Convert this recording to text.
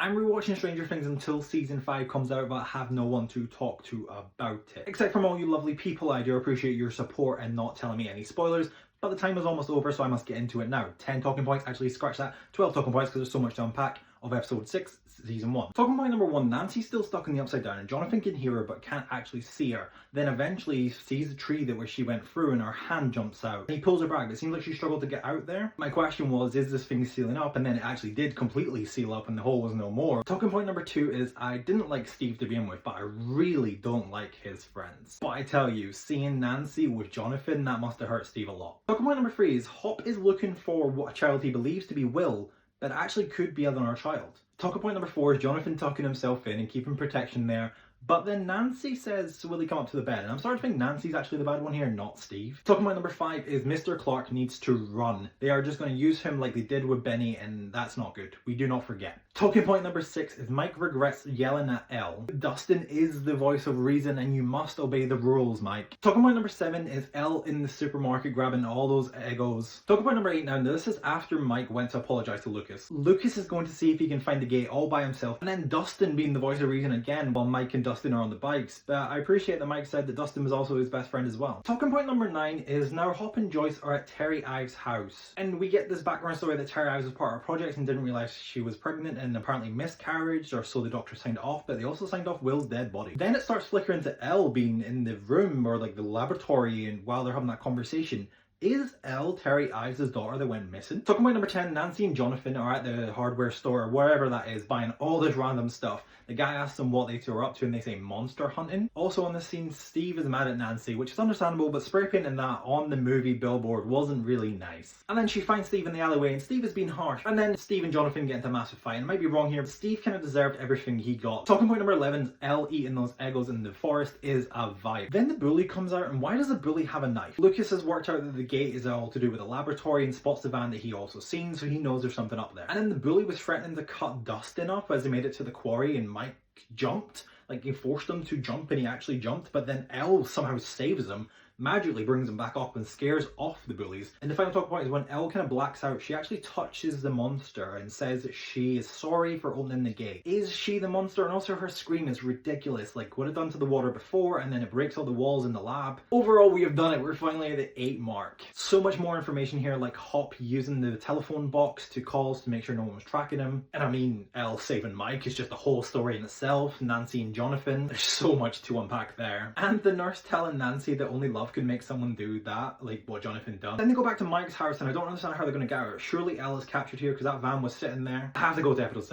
I'm rewatching Stranger Things until season 5 comes out, but I have no one to talk to about it. Except from all you lovely people, I do appreciate your support and not telling me any spoilers. But the time is almost over, so I must get into it now. 10 talking points, actually scratch that. 12 talking points because there's so much to unpack of episode 6, season 1. Talking point number 1, Nancy's still stuck in the upside down and Jonathan can hear her but can't actually see her. Then eventually he sees the tree that where she went through and her hand jumps out. He pulls her back, but it seems like she struggled to get out there. My question was, is this thing sealing up? And then it actually did completely seal up and the hole was no more. Talking point number 2 is I didn't like Steve to begin with, but I really don't like his friends. But I tell you, seeing Nancy with Jonathan, that must have hurt Steve a lot. Talking point number 3 is Hop is looking for what a child he believes to be Will, but actually could be another child. Talking point number 4 is Jonathan tucking himself in and keeping protection there, but then Nancy says, will he come up to the bed? And I'm starting to think Nancy's actually the bad one here, not Steve. Talking point number 5 is Mr. Clark needs to run. They are just going to use him like they did with Benny, and that's not good. We do not forget. Talking point number 6 is Mike regrets yelling at Elle. Dustin is the voice of reason and you must obey the rules, Mike. Talking point number 7 is Elle in the supermarket grabbing all those Eggos. Talking point number 8 now, this is after Mike went to apologize to Lucas. Lucas is going to see if he can find the gate all by himself, and then Dustin being the voice of reason again while Mike and Dustin are on the bikes. But I appreciate that Mike said that Dustin was also his best friend as well. Talking point number 9 is now Hop and Joyce are at Terry Ives' house. And we get this background story that Terry Ives was part of our project and didn't realise she was pregnant and apparently miscarriage, or so the doctor signed off, but they also signed off Will's dead body. Then it starts flickering to Elle being in the room or like the laboratory, and while they're having that conversation, is Elle Terry Ives' daughter that went missing? Talking about number 10, Nancy and Jonathan are at the hardware store or wherever that is buying all this random stuff. The guy asks them what they two are up to and they say monster hunting. Also on the scene, Steve is mad at Nancy, which is understandable, but spray painting that on the movie billboard wasn't really nice. And then she finds Steve in the alleyway and Steve is being harsh. And then Steve and Jonathan get into a massive fight. And I might be wrong here, but Steve kind of deserved everything he got. Talking point number 11 is Elle eating those Eggos in the forest is a vibe. Then the bully comes out, and why does the bully have a knife? Lucas has worked out that the gate is all to do with the laboratory and spots the van that he also seen, so he knows there's something up there. And then the bully was threatening to cut Dustin up as they made it to the quarry, and Mike jumped. Like, he forced him to jump and he actually jumped, but then Elle somehow saves him, magically brings him back up and scares off the bullies. And the final talk point is when Elle kind of blacks out, she actually touches the monster and says that she is sorry for opening the gate. Is she the monster? And also her scream is ridiculous, like what it done to the water before, and then it breaks all the walls in the lab. Overall, we have done it. We're finally at the 8 mark. So much more information here, like Hop using the telephone box to calls to make sure no one was tracking him. And I mean, Elle saving Mike is just a whole story in itself. Nancy and Jonathan, there's so much to unpack there. And the nurse telling Nancy that only love could make someone do that, like what Jonathan done. Then they go back to Mike's house and I don't understand how they're going to get out. Surely Elle is captured here because that van was sitting there. I have to go to episode 7.